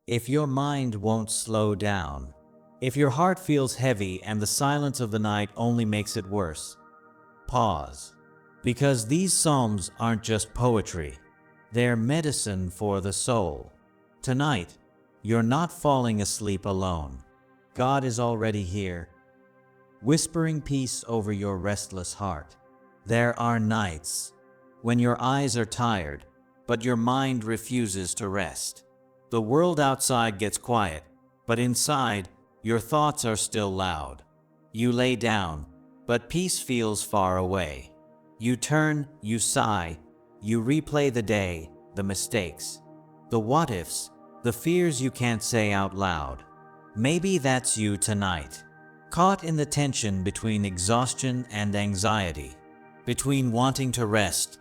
if your mind won't slow down, if your heart feels heavy and the silence of the night only makes it worse, pause. Because these psalms aren't just poetry, they're medicine for the soul. Tonight, you're not falling asleep alone. God is already here, whispering peace over your restless heart. There are nights when your eyes are tired, but your mind refuses to rest. The world outside gets quiet, but inside, your thoughts are still loud. You lay down, but peace feels far away. You turn, you sigh, you replay the day, the mistakes, the what-ifs, the fears you can't say out loud. Maybe that's you tonight, caught in the tension between exhaustion and anxiety, between wanting to rest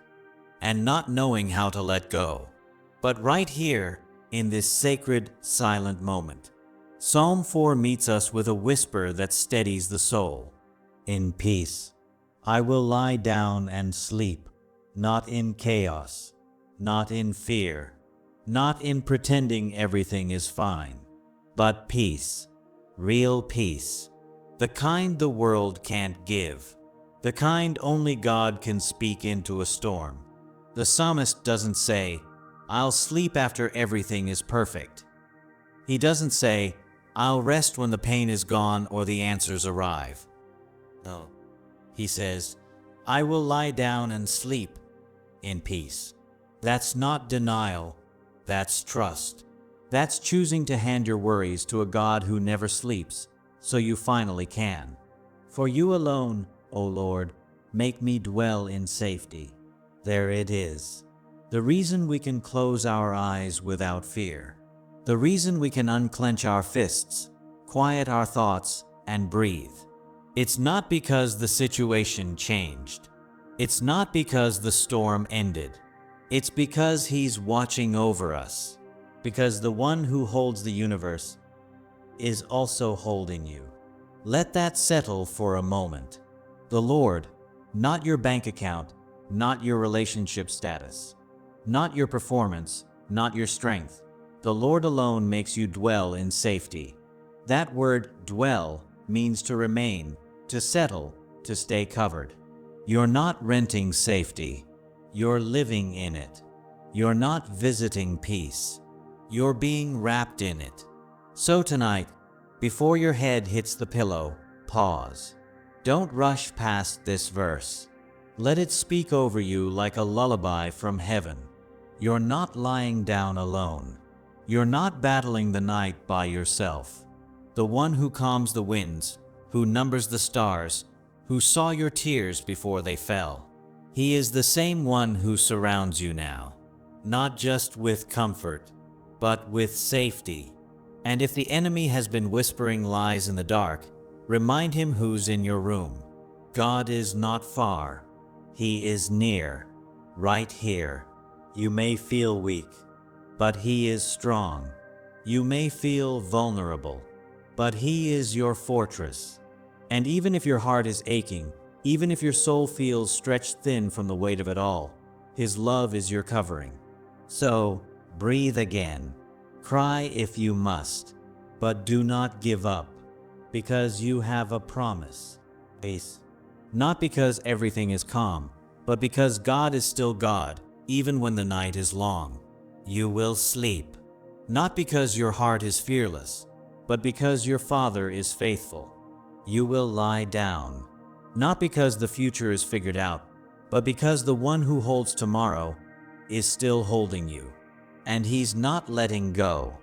and not knowing how to let go. But right here, in this sacred, silent moment, Psalm 4 meets us with a whisper that steadies the soul. In peace, I will lie down and sleep, not in chaos, not in fear, not in pretending everything is fine, but peace, real peace, the kind the world can't give, the kind only God can speak into a storm. The psalmist doesn't say, "I'll sleep after everything is perfect." He doesn't say, "I'll rest when the pain is gone or the answers arrive." No. He says, "I will lie down and sleep in peace." That's not denial, that's trust. That's choosing to hand your worries to a God who never sleeps, so you finally can. For you alone, O Lord, make me dwell in safety. There it is. The reason we can close our eyes without fear. The reason we can unclench our fists, quiet our thoughts, and breathe. It's not because the situation changed. It's not because the storm ended. It's because He's watching over us. Because the one who holds the universe is also holding you. Let that settle for a moment. The Lord, not your bank account, not your relationship status, not your performance, not your strength. The Lord alone makes you dwell in safety. That word dwell means to remain, to settle, to stay covered. You're not renting safety. You're living in it. You're not visiting peace. You're being wrapped in it. So tonight, before your head hits the pillow, pause. Don't rush past this verse. Let it speak over you like a lullaby from heaven. You're not lying down alone. You're not battling the night by yourself. The one who calms the winds, who numbers the stars, who saw your tears before they fell. He is the same one who surrounds you now, not just with comfort, but with safety. And if the enemy has been whispering lies in the dark, remind him who's in your room. God is not far. He is near, right here. You may feel weak, but He is strong. You may feel vulnerable, but He is your fortress. And even if your heart is aching, even if your soul feels stretched thin from the weight of it all, His love is your covering. So, breathe again. Cry if you must, but do not give up, because you have a promise. Peace. Not because everything is calm, but because God is still God, even when the night is long. You will sleep. Not because your heart is fearless, but because your Father is faithful. You will lie down. Not because the future is figured out, but because the one who holds tomorrow is still holding you. And He's not letting go.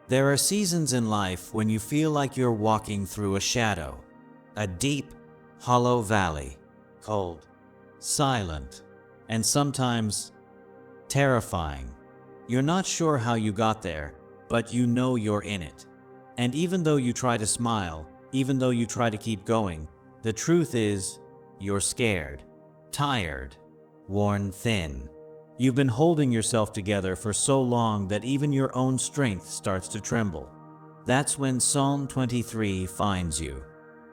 There are seasons in life when you feel like you're walking through a shadow, a deep, hollow valley, cold, silent, and sometimes terrifying. You're not sure how you got there, but you know you're in it. And even though you try to smile, even though you try to keep going, the truth is, you're scared, tired, worn thin. You've been holding yourself together for so long that even your own strength starts to tremble. That's when Psalm 23 finds you.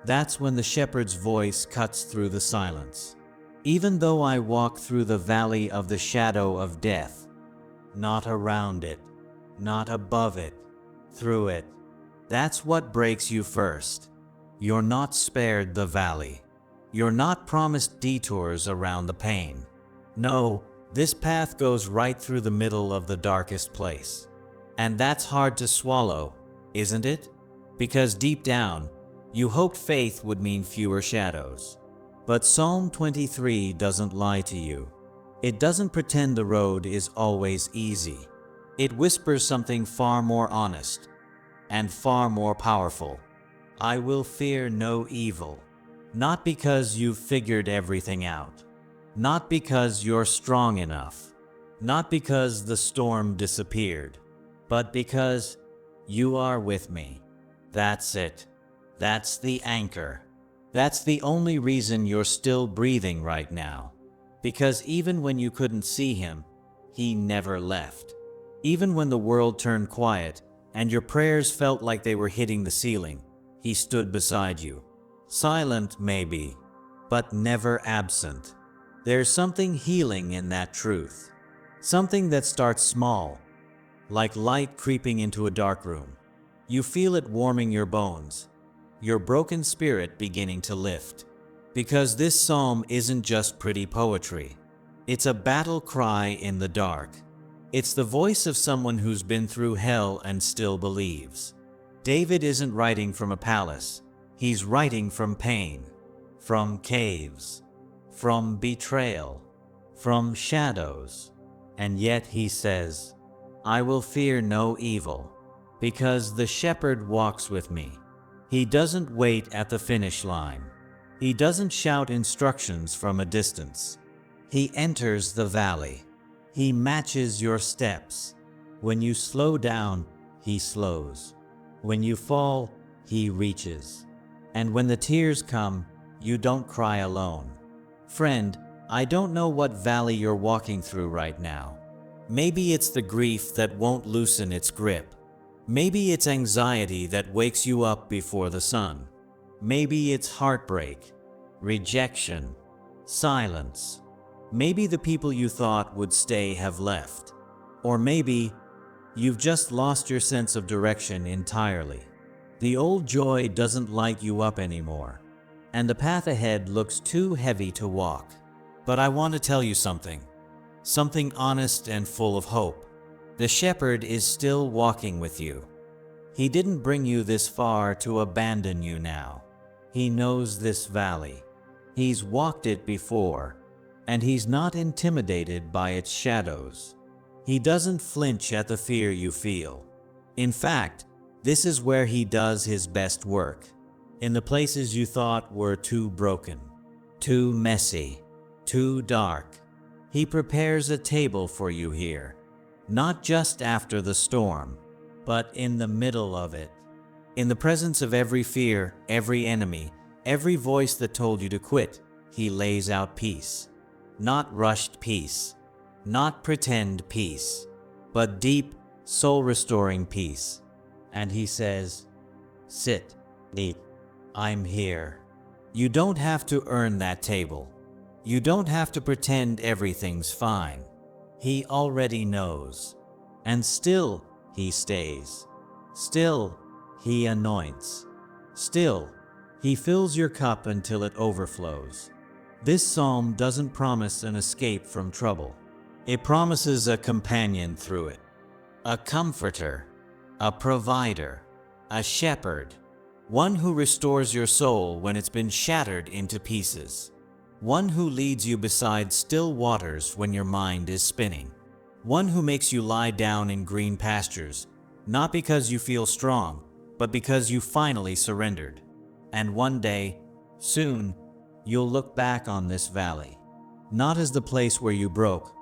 That's when the shepherd's voice cuts through the silence. Even though I walk through the valley of the shadow of death, not around it, not above it, through it. That's what breaks you first. You're not spared the valley. You're not promised detours around the pain. No, this path goes right through the middle of the darkest place. And that's hard to swallow, isn't it? Because deep down, you hoped faith would mean fewer shadows. But Psalm 23 doesn't lie to you. It doesn't pretend the road is always easy. It whispers something far more honest and far more powerful. I will fear no evil. Not because you've figured everything out. Not because you're strong enough. Not because the storm disappeared. But because you are with me. That's it. That's the anchor. That's the only reason you're still breathing right now. Because even when you couldn't see him, he never left. Even when the world turned quiet and your prayers felt like they were hitting the ceiling, he stood beside you. Silent, maybe, but never absent. There's something healing in that truth. Something that starts small, like light creeping into a dark room. You feel it warming your bones, your broken spirit beginning to lift. Because this psalm isn't just pretty poetry. It's a battle cry in the dark. It's the voice of someone who's been through hell and still believes. David isn't writing from a palace. He's writing from pain, from caves, from betrayal, from shadows. And yet he says, I will fear no evil, because the shepherd walks with me. He doesn't wait at the finish line. He doesn't shout instructions from a distance. He enters the valley. He matches your steps. When you slow down, he slows. When you fall, he reaches. And when the tears come, you don't cry alone. Friend, I don't know what valley you're walking through right now. Maybe it's the grief that won't loosen its grip. Maybe it's anxiety that wakes you up before the sun. Maybe it's heartbreak, rejection, silence. Maybe the people you thought would stay have left. Or maybe you've just lost your sense of direction entirely. The old joy doesn't light you up anymore, and the path ahead looks too heavy to walk. But I want to tell you something honest and full of hope. The shepherd is still walking with you. He didn't bring you this far to abandon you now. He knows this valley. He's walked it before, and he's not intimidated by its shadows. He doesn't flinch at the fear you feel. In fact, this is where he does his best work. In the places you thought were too broken, too messy, too dark. He prepares a table for you here, not just after the storm, but in the middle of it. In the presence of every fear, every enemy, every voice that told you to quit, he lays out peace. Not rushed peace, not pretend peace, but deep, soul-restoring peace. And he says, sit, eat, I'm here. You don't have to earn that table. You don't have to pretend everything's fine. He already knows. And still, he stays. Still, he anoints. Still, he fills your cup until it overflows. This psalm doesn't promise an escape from trouble. It promises a companion through it, a comforter, a provider, a shepherd, one who restores your soul when it's been shattered into pieces, one who leads you beside still waters when your mind is spinning, one who makes you lie down in green pastures, not because you feel strong, but because you finally surrendered. And one day, soon, you'll look back on this valley, not as the place where you broke,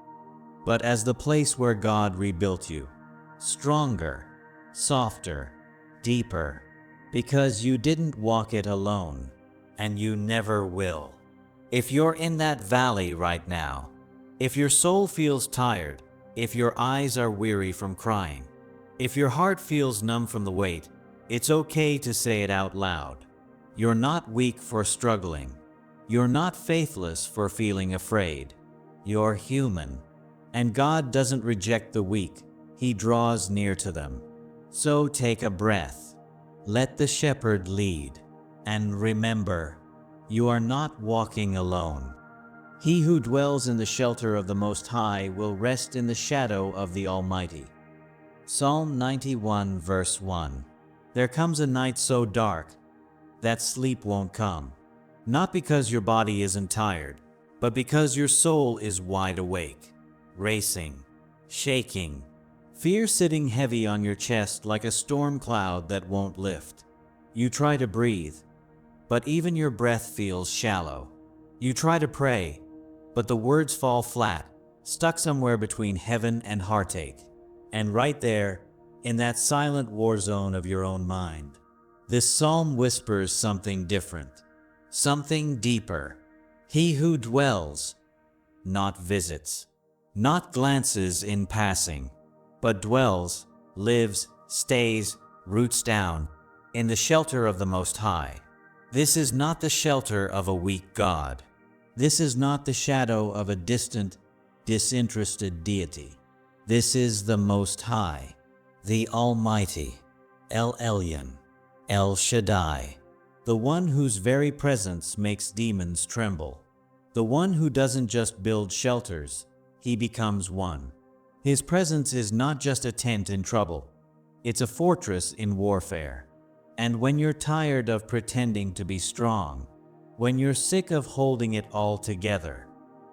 but as the place where God rebuilt you, stronger, softer, deeper, because you didn't walk it alone, and you never will. If you're in that valley right now, if your soul feels tired, if your eyes are weary from crying, if your heart feels numb from the weight, it's okay to say it out loud. You're not weak for struggling. You're not faithless for feeling afraid. You're human. And God doesn't reject the weak. He draws near to them. So take a breath. Let the shepherd lead. And remember, you are not walking alone. He who dwells in the shelter of the Most High will rest in the shadow of the Almighty. Psalm 91 verse 1. There comes a night so dark that sleep won't come. Not because your body isn't tired, but because your soul is wide awake, racing, shaking, fear sitting heavy on your chest like a storm cloud that won't lift. You try to breathe, but even your breath feels shallow. You try to pray, but the words fall flat, stuck somewhere between heaven and heartache. And right there, in that silent war zone of your own mind, this psalm whispers something different, something deeper. He who dwells, not visits, not glances in passing, but dwells, lives, stays, roots down, in the shelter of the Most High. This is not the shelter of a weak God. This is not the shadow of a distant, disinterested deity. This is the Most High, the Almighty, El Elyon, El Shaddai, the one whose very presence makes demons tremble, the one who doesn't just build shelters, he becomes one. His presence is not just a tent in trouble, it's a fortress in warfare. And when you're tired of pretending to be strong, when you're sick of holding it all together,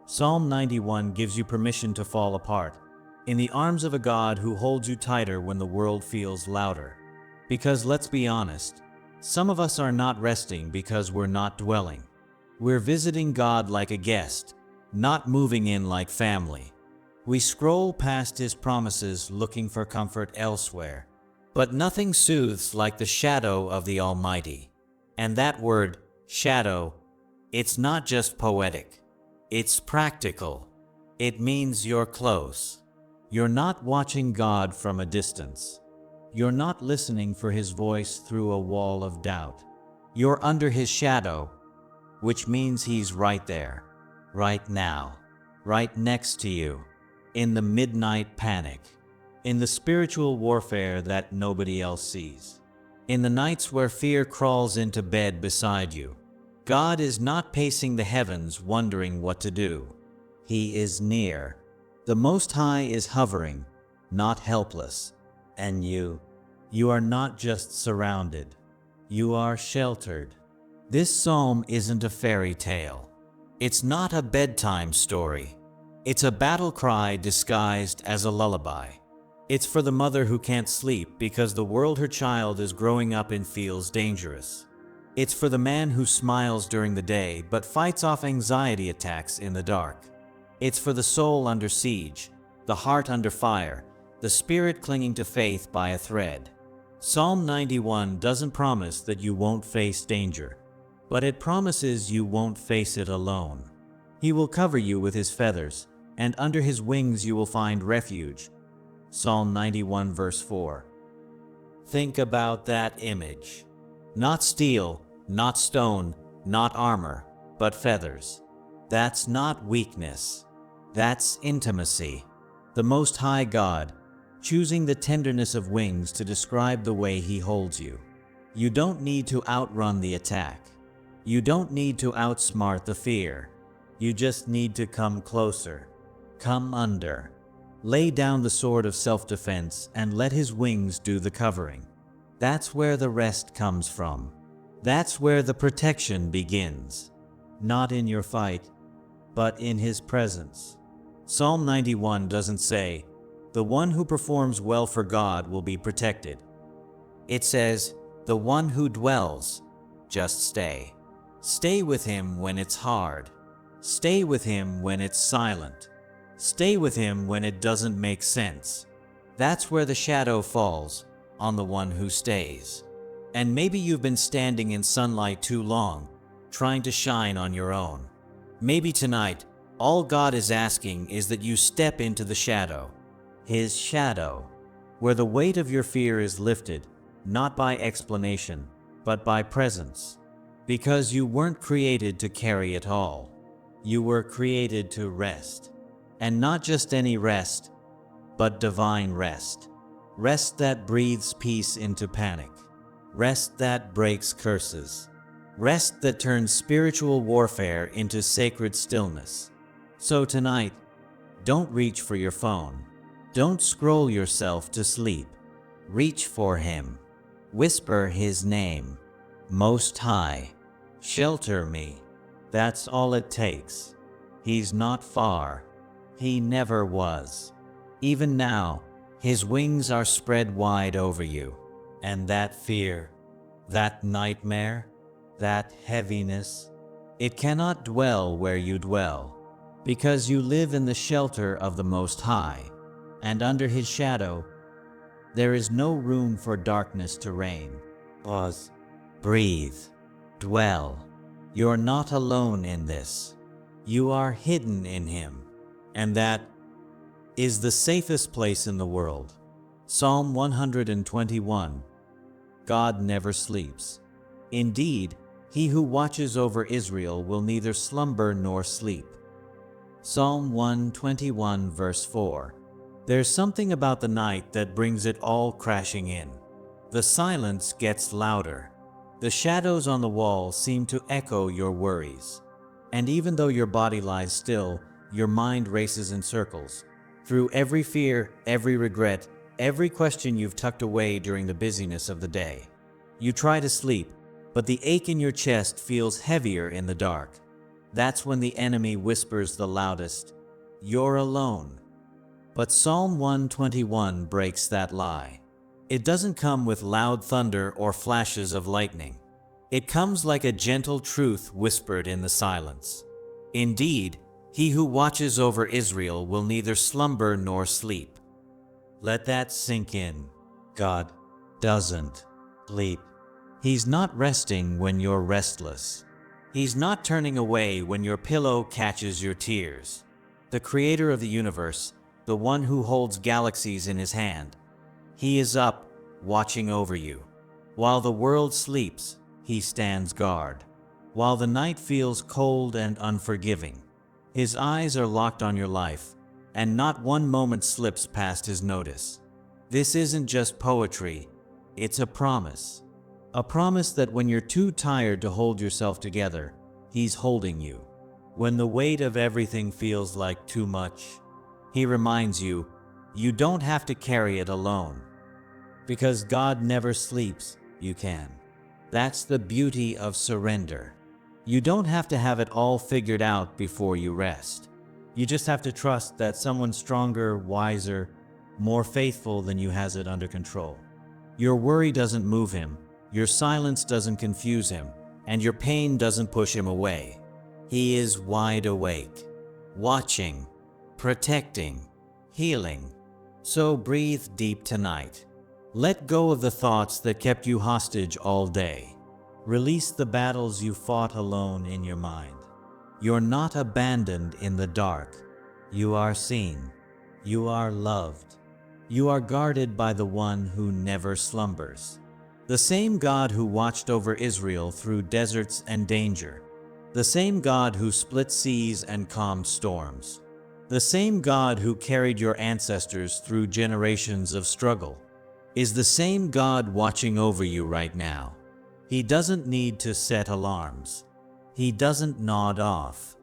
Psalm 91 gives you permission to fall apart in the arms of a God who holds you tighter when the world feels louder. Because let's be honest, some of us are not resting because we're not dwelling. We're visiting God like a guest, not moving in like family. We scroll past His promises looking for comfort elsewhere. But nothing soothes like the shadow of the Almighty. And that word, shadow, it's not just poetic. It's practical. It means you're close. You're not watching God from a distance. You're not listening for His voice through a wall of doubt. You're under His shadow, which means He's right there, right now, right next to you, in the midnight panic, in the spiritual warfare that nobody else sees, in the nights where fear crawls into bed beside you. God is not pacing the heavens wondering what to do. He is near. The Most High is hovering, not helpless. And you are not just surrounded. You are sheltered. This psalm isn't a fairy tale. It's not a bedtime story. It's a battle cry disguised as a lullaby. It's for the mother who can't sleep because the world her child is growing up in feels dangerous. It's for the man who smiles during the day but fights off anxiety attacks in the dark. It's for the soul under siege, the heart under fire, the spirit clinging to faith by a thread. Psalm 91 doesn't promise that you won't face danger, but it promises you won't face it alone. He will cover you with His feathers, and under His wings you will find refuge. Psalm 91 verse 4. Think about that image. Not steel, not stone, not armor, but feathers. That's not weakness. That's intimacy. The Most High God, choosing the tenderness of wings to describe the way He holds you. You don't need to outrun the attack. You don't need to outsmart the fear. You just need to come closer. Come under. Lay down the sword of self-defense and let His wings do the covering. That's where the rest comes from. That's where the protection begins. Not in your fight, but in His presence. Psalm 91 doesn't say, "The one who performs well for God will be protected." It says, "The one who dwells, just stay." Stay with Him when it's hard. Stay with Him when it's silent. Stay with Him when it doesn't make sense. That's where the shadow falls, on the one who stays. And maybe you've been standing in sunlight too long, trying to shine on your own. Maybe tonight, all God is asking is that you step into the shadow. His shadow, where the weight of your fear is lifted, not by explanation, but by presence. Because you weren't created to carry it all. You were created to rest. And not just any rest, but divine rest. Rest that breathes peace into panic. Rest that breaks curses. Rest that turns spiritual warfare into sacred stillness. So tonight, don't reach for your phone. Don't scroll yourself to sleep. Reach for Him. Whisper His name. Most High, shelter me. That's all it takes. He's not far. He never was. Even now, His wings are spread wide over you. And that fear, that nightmare, that heaviness, it cannot dwell where you dwell, because you live in the shelter of the Most High, and under His shadow, there is no room for darkness to reign. Pause. Breathe. Dwell. You're not alone in this. You are hidden in Him, and that is the safest place in the world. Psalm 121. God never sleeps. Indeed, He who watches over Israel will neither slumber nor sleep. Psalm 121 verse 4. There's something about the night that brings it all crashing in. The silence gets louder. The shadows on the wall seem to echo your worries. And even though your body lies still, your mind races in circles. Through every fear, every regret, every question you've tucked away during the busyness of the day. You try to sleep, but the ache in your chest feels heavier in the dark. That's when the enemy whispers the loudest, "You're alone." But Psalm 121 breaks that lie. It doesn't come with loud thunder or flashes of lightning. It comes like a gentle truth whispered in the silence. Indeed, He who watches over Israel will neither slumber nor sleep. Let that sink in. God doesn't sleep. He's not resting when you're restless. He's not turning away when your pillow catches your tears. The Creator of the universe, the one who holds galaxies in His hand, He is up, watching over you. While the world sleeps, He stands guard. While the night feels cold and unforgiving, His eyes are locked on your life, and not one moment slips past His notice. This isn't just poetry, it's a promise. A promise that when you're too tired to hold yourself together, He's holding you. When the weight of everything feels like too much, He reminds you, you don't have to carry it alone. Because God never sleeps, you can. That's the beauty of surrender. You don't have to have it all figured out before you rest. You just have to trust that someone stronger, wiser, more faithful than you has it under control. Your worry doesn't move Him, your silence doesn't confuse Him, and your pain doesn't push Him away. He is wide awake, watching, protecting, healing. So breathe deep tonight. Let go of the thoughts that kept you hostage all day. Release the battles you fought alone in your mind. You're not abandoned in the dark. You are seen. You are loved. You are guarded by the one who never slumbers. The same God who watched over Israel through deserts and danger. The same God who split seas and calmed storms. The same God who carried your ancestors through generations of struggle is the same God watching over you right now. He doesn't need to set alarms. He doesn't nod off.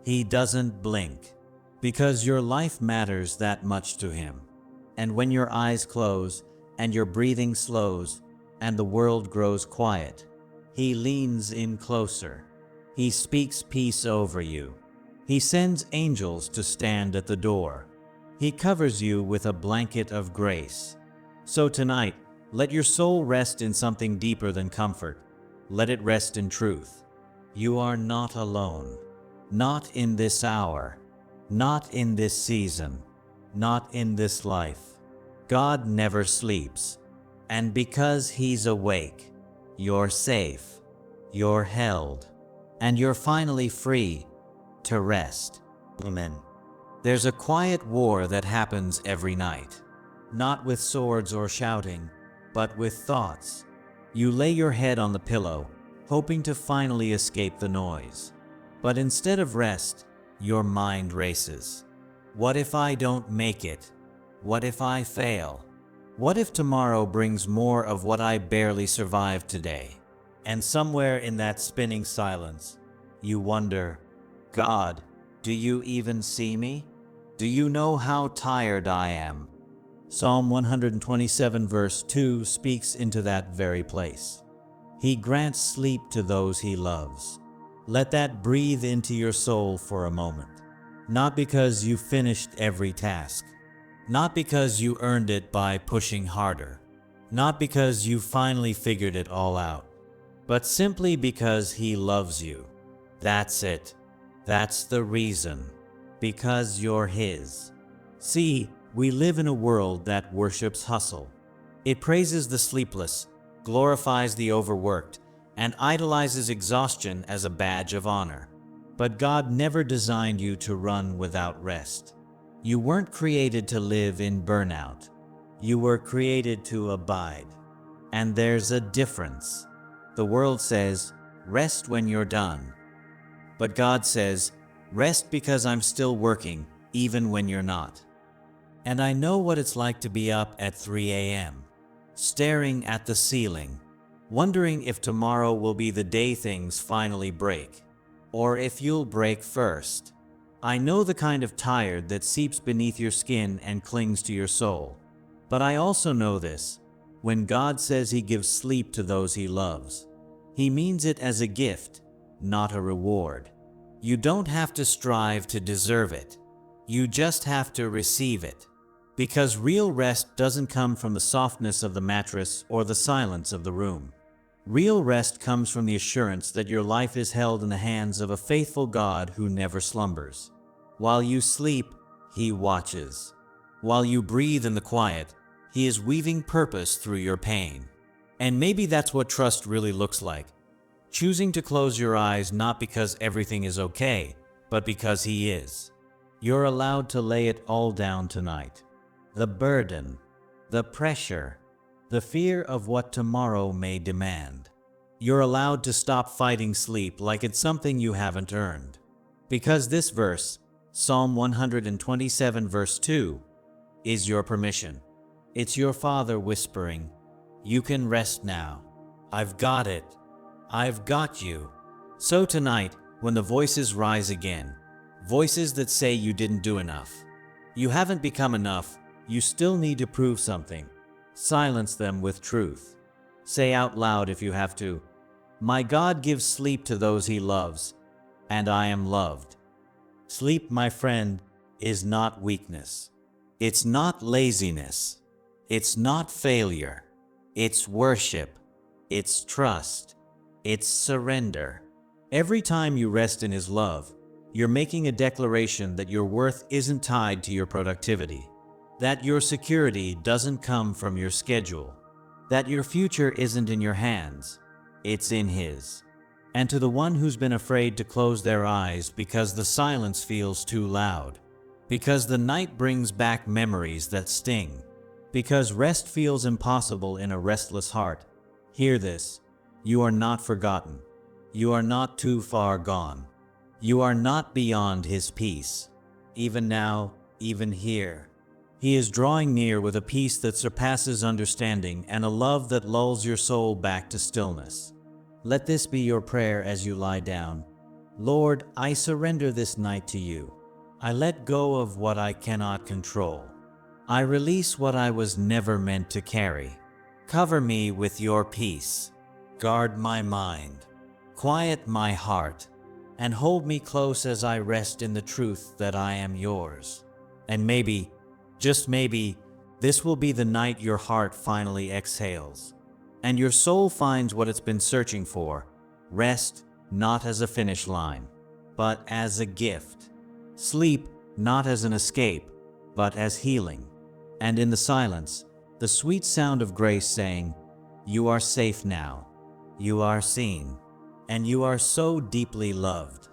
He doesn't blink, because your life matters that much to Him. And when your eyes close and your breathing slows and the world grows quiet, He leans in closer. He speaks peace over you. He sends angels to stand at the door. He covers you with a blanket of grace. So tonight, let your soul rest in something deeper than comfort. Let it rest in truth. You are not alone. Not in this hour. Not in this season. Not in this life. God never sleeps. And because He's awake, you're safe. You're held. And you're finally free to rest. Amen. There's a quiet war that happens every night. Not with swords or shouting, but with thoughts. You lay your head on the pillow, hoping to finally escape the noise. But instead of rest, your mind races. What if I don't make it? What if I fail? What if tomorrow brings more of what I barely survived today? And somewhere in that spinning silence, you wonder, God, do you even see me? Do you know how tired I am? Psalm 127 verse 2 speaks into that very place. He grants sleep to those he loves. Let that breathe into your soul for a moment. Not because you finished every task. Not because you earned it by pushing harder. Not because you finally figured it all out. But simply because he loves you. That's it. That's the reason. Because you're his. See, we live in a world that worships hustle. It praises the sleepless, glorifies the overworked, and idolizes exhaustion as a badge of honor. But God never designed you to run without rest. You weren't created to live in burnout. You were created to abide. And there's a difference. The world says, rest when you're done. But God says, rest because I'm still working, even when you're not. And I know what it's like to be up at 3 a.m., staring at the ceiling, wondering if tomorrow will be the day things finally break, or if you'll break first. I know the kind of tired that seeps beneath your skin and clings to your soul. But I also know this: when God says he gives sleep to those he loves, he means it as a gift, not a reward. You don't have to strive to deserve it. You just have to receive it. Because real rest doesn't come from the softness of the mattress or the silence of the room. Real rest comes from the assurance that your life is held in the hands of a faithful God who never slumbers. While you sleep, he watches. While you breathe in the quiet, he is weaving purpose through your pain. And maybe that's what trust really looks like. Choosing to close your eyes not because everything is okay, but because he is. You're allowed to lay it all down tonight. The burden, the pressure, the fear of what tomorrow may demand. You're allowed to stop fighting sleep like it's something you haven't earned. Because this verse, Psalm 127 verse 2, is your permission. It's your Father whispering, you can rest now. I've got it. I've got you. So tonight, when the voices rise again, voices that say you didn't do enough, you haven't become enough, you still need to prove something, silence them with truth. Say out loud if you have to, my God gives sleep to those he loves, and I am loved. Sleep, my friend, is not weakness. It's not laziness. It's not failure. It's worship. It's trust. It's surrender. Every time you rest in his love, you're making a declaration that your worth isn't tied to your productivity, that your security doesn't come from your schedule, that your future isn't in your hands, it's in his. And to the one who's been afraid to close their eyes because the silence feels too loud, because the night brings back memories that sting, because rest feels impossible in a restless heart, hear this: you are not forgotten. You are not too far gone. You are not beyond his peace. Even now, even here, he is drawing near with a peace that surpasses understanding and a love that lulls your soul back to stillness. Let this be your prayer as you lie down. Lord, I surrender this night to you. I let go of what I cannot control. I release what I was never meant to carry. Cover me with your peace. Guard my mind. Quiet my heart. And hold me close as I rest in the truth that I am yours. And maybe, just maybe, this will be the night your heart finally exhales, and your soul finds what it's been searching for: rest, not as a finish line, but as a gift. Sleep, not as an escape, but as healing. And in the silence, the sweet sound of grace saying, you are safe now, you are seen, and you are so deeply loved.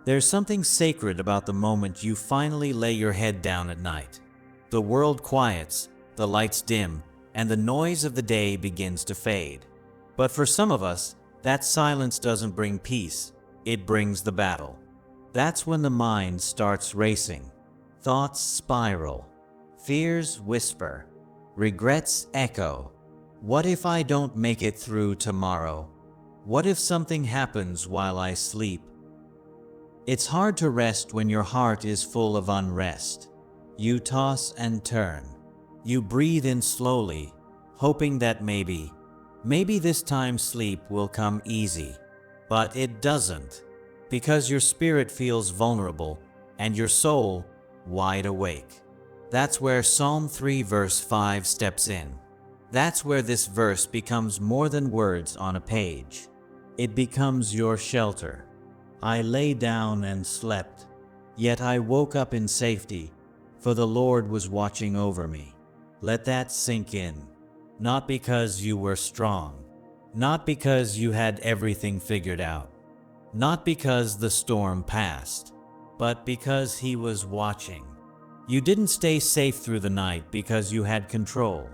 There's something sacred about the moment you finally lay your head down at night. The world quiets, the lights dim, and the noise of the day begins to fade. But for some of us, that silence doesn't bring peace, it brings the battle. That's when the mind starts racing. Thoughts spiral. Fears whisper. Regrets echo. What if I don't make it through tomorrow? What if something happens while I sleep? It's hard to rest when your heart is full of unrest. You toss and turn. You breathe in slowly, hoping that maybe this time sleep will come easy. But it doesn't, because your spirit feels vulnerable and your soul wide awake. That's where Psalm 3 verse 5 steps in. That's where this verse becomes more than words on a page. It becomes your shelter. I lay down and slept, yet I woke up in safety, for the Lord was watching over me. Let that sink in. Not because you were strong, not because you had everything figured out, not because the storm passed, but because He was watching. You didn't stay safe through the night because you had control.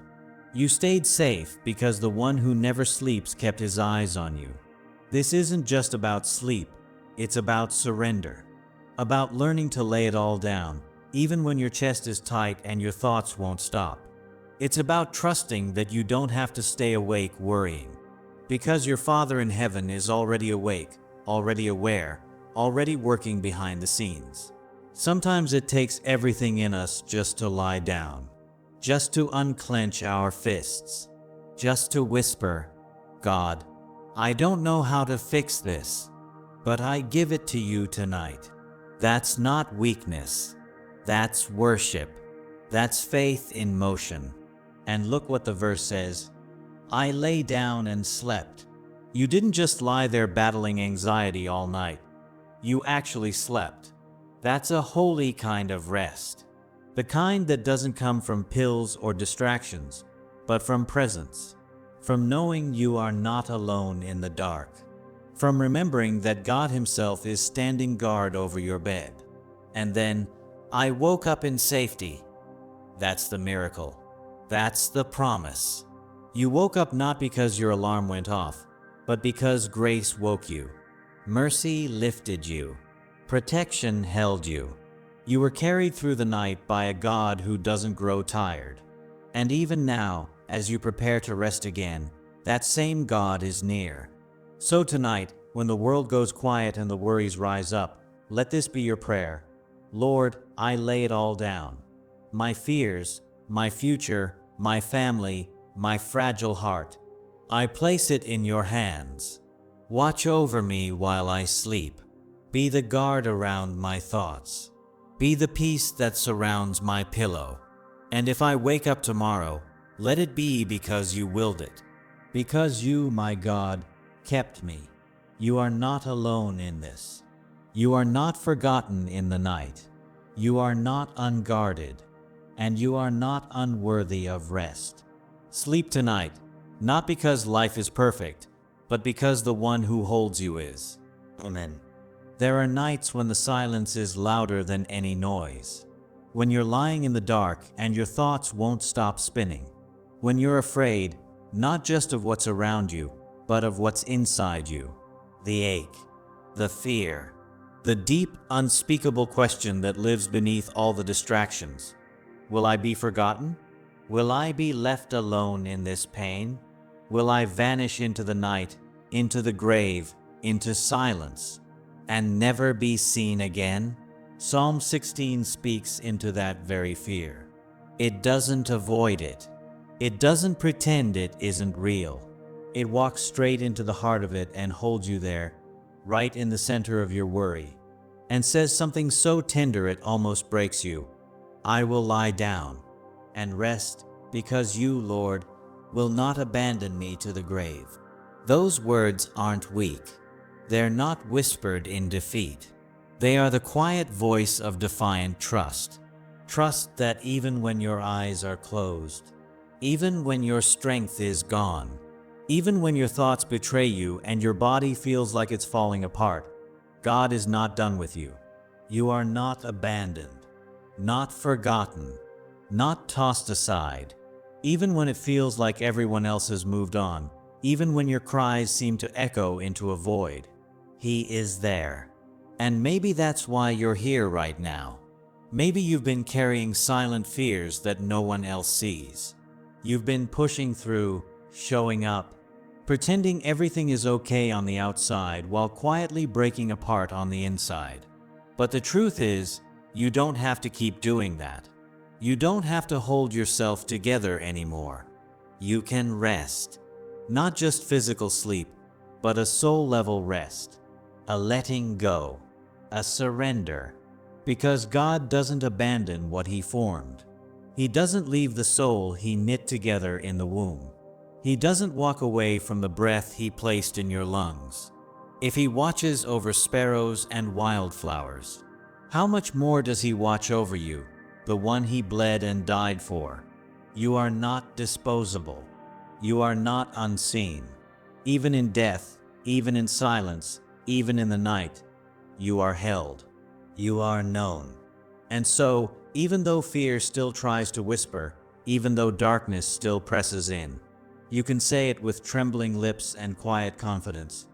You stayed safe because the one who never sleeps kept His eyes on you. This isn't just about sleep, it's about surrender. About learning to lay it all down, even when your chest is tight and your thoughts won't stop. It's about trusting that you don't have to stay awake worrying, because your Father in heaven is already awake, already aware, already working behind the scenes. Sometimes it takes everything in us just to lie down, just to unclench our fists, just to whisper, God, I don't know how to fix this, but I give it to you tonight. That's not weakness. That's worship. That's faith in motion. And look what the verse says. I lay down and slept. You didn't just lie there battling anxiety all night. You actually slept. That's a holy kind of rest. The kind that doesn't come from pills or distractions, but from presence. From knowing you are not alone in the dark. From remembering that God Himself is standing guard over your bed. And then, I woke up in safety. That's the miracle. That's the promise. You woke up not because your alarm went off, but because grace woke you. Mercy lifted you. Protection held you. You were carried through the night by a God who doesn't grow tired. And even now, as you prepare to rest again, that same God is near. So tonight, when the world goes quiet and the worries rise up, let this be your prayer. Lord, I lay it all down. My fears, my future, my family, my fragile heart. I place it in your hands. Watch over me while I sleep. Be the guard around my thoughts. Be the peace that surrounds my pillow. And if I wake up tomorrow, let it be because you willed it. Because you, my God, kept me. You are not alone in this. You are not forgotten in the night. You are not unguarded. And you are not unworthy of rest. Sleep tonight, not because life is perfect, but because the one who holds you is. Amen. There are nights when the silence is louder than any noise. When you're lying in the dark and your thoughts won't stop spinning. When you're afraid, not just of what's around you, but of what's inside you. The ache, the fear, the deep, unspeakable question that lives beneath all the distractions. Will I be forgotten? Will I be left alone in this pain? Will I vanish into the night, into the grave, into silence, and never be seen again? Psalm 16 speaks into that very fear. It doesn't avoid it. It doesn't pretend it isn't real. It walks straight into the heart of it and holds you there, right in the center of your worry, and says something so tender it almost breaks you. I will lie down and rest because you, Lord, will not abandon me to the grave. Those words aren't weak. They're not whispered in defeat. They are the quiet voice of defiant trust. Trust that even when your eyes are closed, even when your strength is gone, even when your thoughts betray you and your body feels like it's falling apart, God is not done with you. You are not abandoned, not forgotten, not tossed aside. Even when it feels like everyone else has moved on, even when your cries seem to echo into a void, He is there. And maybe that's why you're here right now. Maybe you've been carrying silent fears that no one else sees. You've been pushing through, showing up, pretending everything is okay on the outside while quietly breaking apart on the inside. But the truth is, you don't have to keep doing that. You don't have to hold yourself together anymore. You can rest. Not just physical sleep, but a soul-level rest. A letting go. A surrender. Because God doesn't abandon what He formed. He doesn't leave the soul He knit together in the womb. He doesn't walk away from the breath He placed in your lungs. If He watches over sparrows and wildflowers, how much more does He watch over you, the one He bled and died for? You are not disposable. You are not unseen. Even in death, even in silence, even in the night, you are held. You are known. And so, even though fear still tries to whisper, even though darkness still presses in, you can say it with trembling lips and quiet confidence.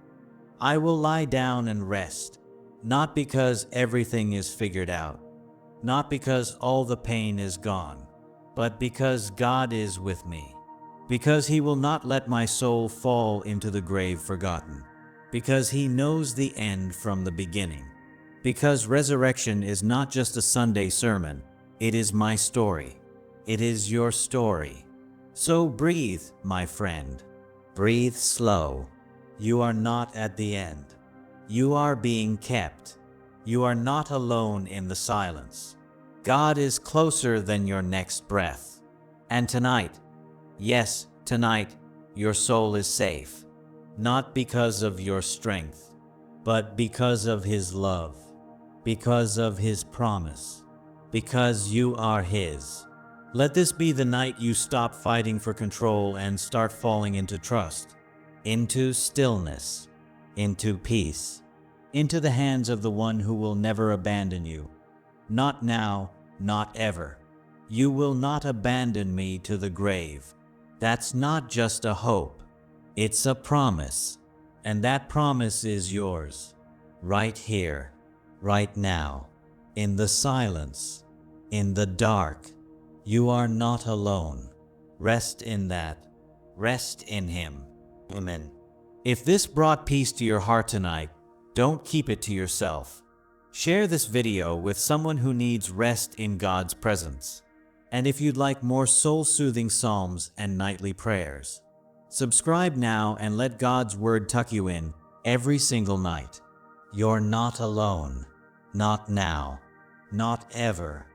I will lie down and rest, not because everything is figured out, not because all the pain is gone, but because God is with me, because He will not let my soul fall into the grave forgotten, because He knows the end from the beginning, because resurrection is not just a Sunday sermon, it is my story. It is your story. So breathe, my friend. Breathe slow. You are not at the end. You are being kept. You are not alone in the silence. God is closer than your next breath. And tonight, yes, tonight, your soul is safe. Not because of your strength, but because of His love, because of His promise, because you are His. Let this be the night you stop fighting for control and start falling into trust, into stillness, into peace, into the hands of the one who will never abandon you. Not now, not ever. You will not abandon me to the grave. That's not just a hope. It's a promise. And that promise is yours. Right here, right now, in the silence, in the dark. You are not alone. Rest in that. Rest in Him. Amen. If this brought peace to your heart tonight, don't keep it to yourself. Share this video with someone who needs rest in God's presence. And if you'd like more soul-soothing psalms and nightly prayers, subscribe now and let God's Word tuck you in every single night. You're not alone. Not now. Not ever.